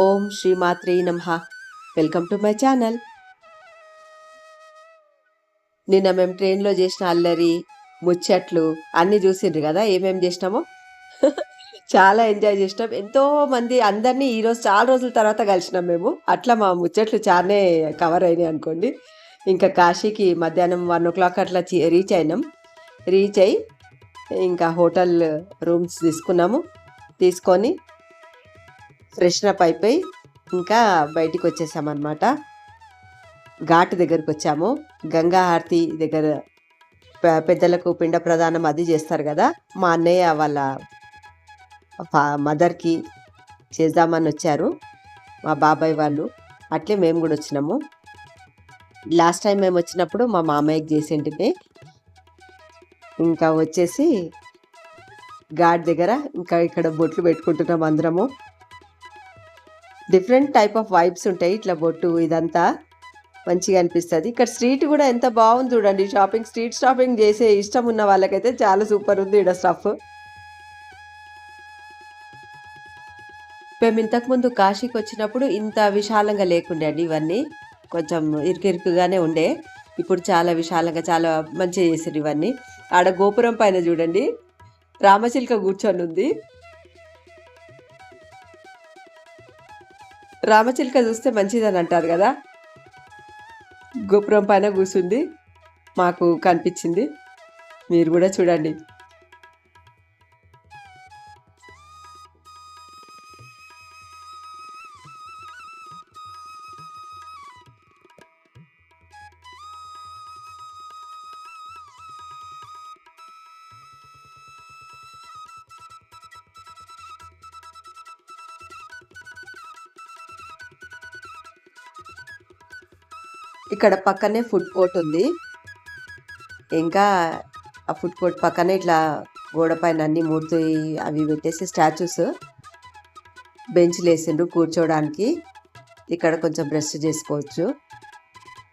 ఓం శ్రీమాత్రే నమః. Welcome to my channel. నిన్న మేము ట్రైన్లో చేసిన అల్లరి ముచ్చట్లు అన్నీ చూసిండ్రు కదా ఏమేమి చేసినామో. చాలా ఎంజాయ్ చేసినాం. ఎంతో మంది అందరినీ ఈరోజు చాలా రోజుల తర్వాత కలిసినాం మేము. అట్లా మా ముచ్చట్లు చాలానే కవర్ అయినాయి అనుకోండి. ఇంకా కాశీకి మధ్యాహ్నం 1 o'clock అట్లా రీచ్ అయినాం. రీచ్ అయ్యి ఇంకా హోటల్ రూమ్స్ తీసుకొని ఫ్రెష్నప్ అయిపోయి ఇంకా బయటికి వచ్చేసామన్నమాట. ఘాట్ దగ్గరికి వచ్చాము. గంగా హారతి దగ్గర పెద్దలకు పిండ ప్రదానం అది చేస్తారు కదా. మా అన్నయ్య వాళ్ళ మదర్కి చేద్దామని వచ్చారు మా బాబాయ్ వాళ్ళు. అట్లే మేము కూడా వచ్చినాము. లాస్ట్ టైం మేము వచ్చినప్పుడు మా మామయ్యకి చేసేంటివి. ఇంకా వచ్చేసి ఘాట్ దగ్గర ఇంకా ఇక్కడ బొట్లు పెట్టుకుంటున్నాం అందరము. డిఫరెంట్ టైప్ ఆఫ్ వైబ్స్ ఉంటాయి. ఇట్లా బొట్టు ఇదంతా మంచిగా అనిపిస్తుంది. ఇక్కడ స్ట్రీట్ కూడా ఎంత బాగుంది చూడండి. స్ట్రీట్ షాపింగ్ చేసే ఇష్టం ఉన్న వాళ్ళకైతే చాలా సూపర్ ఉంది ఇక్కడ స్టఫ్. మేము ఇంతకుముందు కాశీకి వచ్చినప్పుడు ఇంత విశాలంగా లేకుండే అండి. ఇవన్నీ కొంచెం ఇరుకుగానే ఉండే. ఇప్పుడు చాలా విశాలంగా చాలా మంచిగా చేసారు ఇవన్నీ. ఆడ గోపురం పైన చూడండి రామచిలుక కూర్చొని ఉంది. రామచిలుక చూస్తే మంచిదని అంటారు కదా. గోపురం పైన కూర్చుంది, మాకు కనిపించింది. మీరు కూడా చూడండి. ఇక్కడ పక్కనే ఫుడ్ కోర్ట్ ఉంది. ఇంకా ఆ ఫుడ్ కోర్ట్ పక్కనే ఇట్లా గోడ పైన అన్ని మూర్తి అవి పెట్టేసి స్టాచ్యూస్ బెంచ్లు వేసిండ్రు కూర్చోడానికి. ఇక్కడ కొంచెం రెస్ట్ చేసుకోవచ్చు.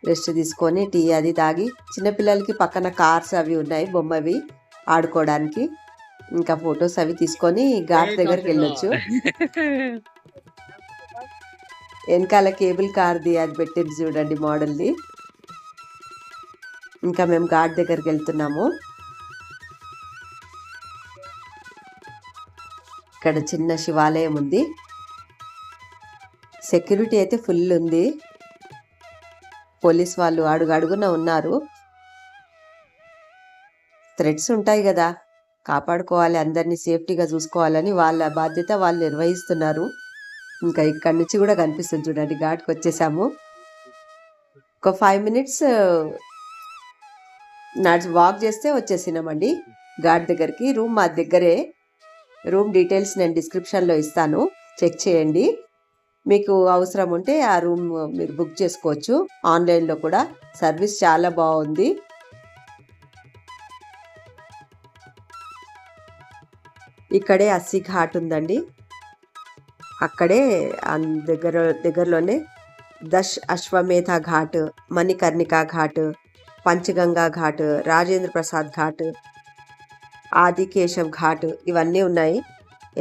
రెస్ట్ తీసుకొని టీ అది తాగి చిన్నపిల్లలకి పక్కన కార్స్ అవి ఉన్నాయి బొమ్మవి ఆడుకోవడానికి. ఇంకా ఫొటోస్ అవి తీసుకొని ఘాట్ దగ్గరికి వెళ్ళొచ్చు. వెనకాల కేబుల్ కార్ది అది పెట్టింది చూడండి మోడల్ది. ఇంకా మేము ఘాట్ దగ్గరికి వెళ్తున్నాము. ఇక్కడ చిన్న శివాలయం ఉంది. సెక్యూరిటీ అయితే ఫుల్ ఉంది. పోలీస్ వాళ్ళు అడుగడుగున ఉన్నారు. థ్రెడ్స్ ఉంటాయి కదా, కాపాడుకోవాలి, అందరినీ సేఫ్టీగా చూసుకోవాలని వాళ్ళ బాధ్యత వాళ్ళు నిర్వహిస్తున్నారు. ఇంకా ఇక్కడ నుంచి కూడా కనిపిస్తుంది చూడండి. ఘాట్కి వచ్చేసాము. ఒక 5 minutes వాక్ చేస్తే వచ్చేసినామండి ఘాట్ దగ్గరికి. రూమ్ మా దగ్గరే. రూమ్ డీటెయిల్స్ నేను డిస్క్రిప్షన్లో ఇస్తాను, చెక్ చేయండి. మీకు అవసరం ఉంటే ఆ రూమ్ మీరు బుక్ చేసుకోవచ్చు. ఆన్లైన్లో కూడా సర్వీస్ చాలా బాగుంది. ఇక్కడే అస్సి ఘాట్ ఉందండి. అక్కడే దగ్గరలోనే దశ్ అశ్వమేధ ఘాట్, మణికర్ణికా ఘాట్, పంచగంగా ఘాట్, రాజేంద్ర ప్రసాద్ ఘాట్, ఆదికేశవ్ ఘాట్ ఇవన్నీ ఉన్నాయి.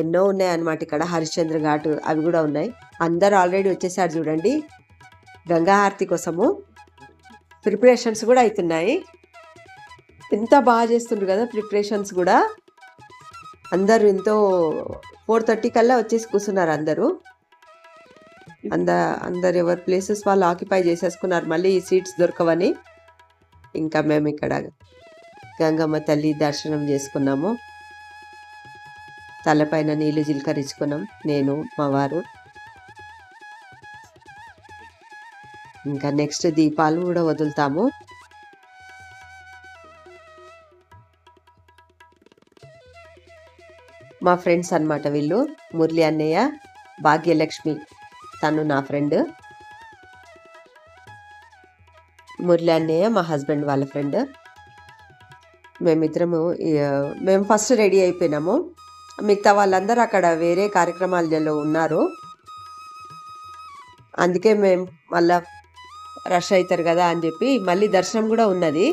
ఎన్నో ఉన్నాయి అన్నమాట. ఇక్కడ హరిశ్చంద్ర ఘాట్ అవి కూడా ఉన్నాయి. అందరు ఆల్రెడీ వచ్చేసారు చూడండి. గంగా హారతి కోసము ప్రిపరేషన్స్ కూడా అవుతున్నాయి. ఎంత బాగా చేస్తుండ్రు కదా ప్రిపరేషన్స్ కూడా. అందరూ ఎంతో 4:30 కల్లా వచ్చేసి కూర్చున్నారు అందరూ. అందరు ఎవరి ప్లేసెస్ వాళ్ళు ఆక్యుపై చేసేసుకున్నారు. మళ్ళీ ఈ సీట్స్ దొరకవని. ఇంకా మేము ఇక్కడ గంగమ్మ తల్లి దర్శనం చేసుకున్నాము. తలపైన నీళ్ళు జిలకరించుకున్నాం నేను మా వారు. ఇంకా నెక్స్ట్ దీపాలు కూడా వదులుతాము. మా ఫ్రెండ్స్ అన్నమాట వీళ్ళు. మురళి అన్నయ్య, భాగ్యలక్ష్మి తను నా ఫ్రెండ్. మురళి అన్నయ్య మా హస్బెండ్ వాళ్ళ ఫ్రెండ్. మేము ఫస్ట్ రెడీ అయిపోయినాము. మిగతా వాళ్ళందరూ అక్కడ వేరే కార్యక్రమాలలో ఉన్నారు. అందుకే మేము మళ్ళా రష్ అవుతారు కదా అని చెప్పి మళ్ళీ దర్శనం కూడా ఉన్నది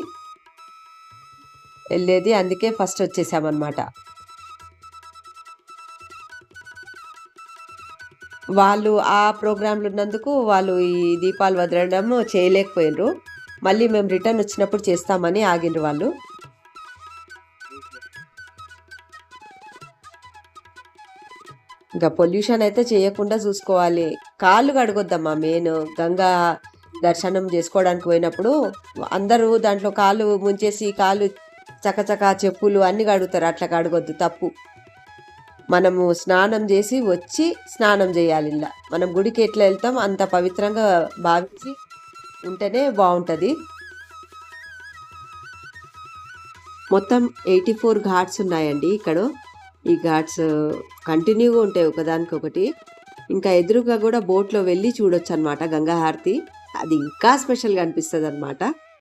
వెళ్ళేది. అందుకే ఫస్ట్ వచ్చేసామన్నమాట. వాళ్ళు ఆ ప్రోగ్రామ్‌లో ఉన్నందుకు వాళ్ళు ఈ దీపాలు వదలడం చేయలేకపోయిండ్రు. మళ్ళీ మేము రిటర్న్ వచ్చినప్పుడు చేస్తామని ఆగిండ్రు వాళ్ళు. ఇంకా పొల్యూషన్ అయితే చేయకుండా చూసుకోవాలి. కాళ్ళు కడగొద్దమ్మా మెయిన్. గంగా దర్శనం చేసుకోవడానికి పోయినప్పుడు అందరూ దాంట్లో కాళ్ళు ముంచేసి కాళ్ళు చకచకా చెప్పులు అన్నీ కడుగుతారు. అట్లా కడగొద్దు, తప్పు. మనము స్నానం చేసి వచ్చి స్నానం చేయాలి ఇలా. మనం గుడికి ఎట్లా వెళ్తాం అంత పవిత్రంగా భావించి ఉంటేనే బాగుంటుంది. మొత్తం 84 ఘాట్స్ ఉన్నాయండి ఇక్కడ. ఈ ఘాట్స్ కంటిన్యూగా ఉంటాయి ఒకదానికొకటి. ఇంకా ఎదురుగా కూడా బోట్లో వెళ్ళి చూడొచ్చు అనమాట గంగా హారతి. అది ఇంకా స్పెషల్గా అనిపిస్తుంది అనమాట.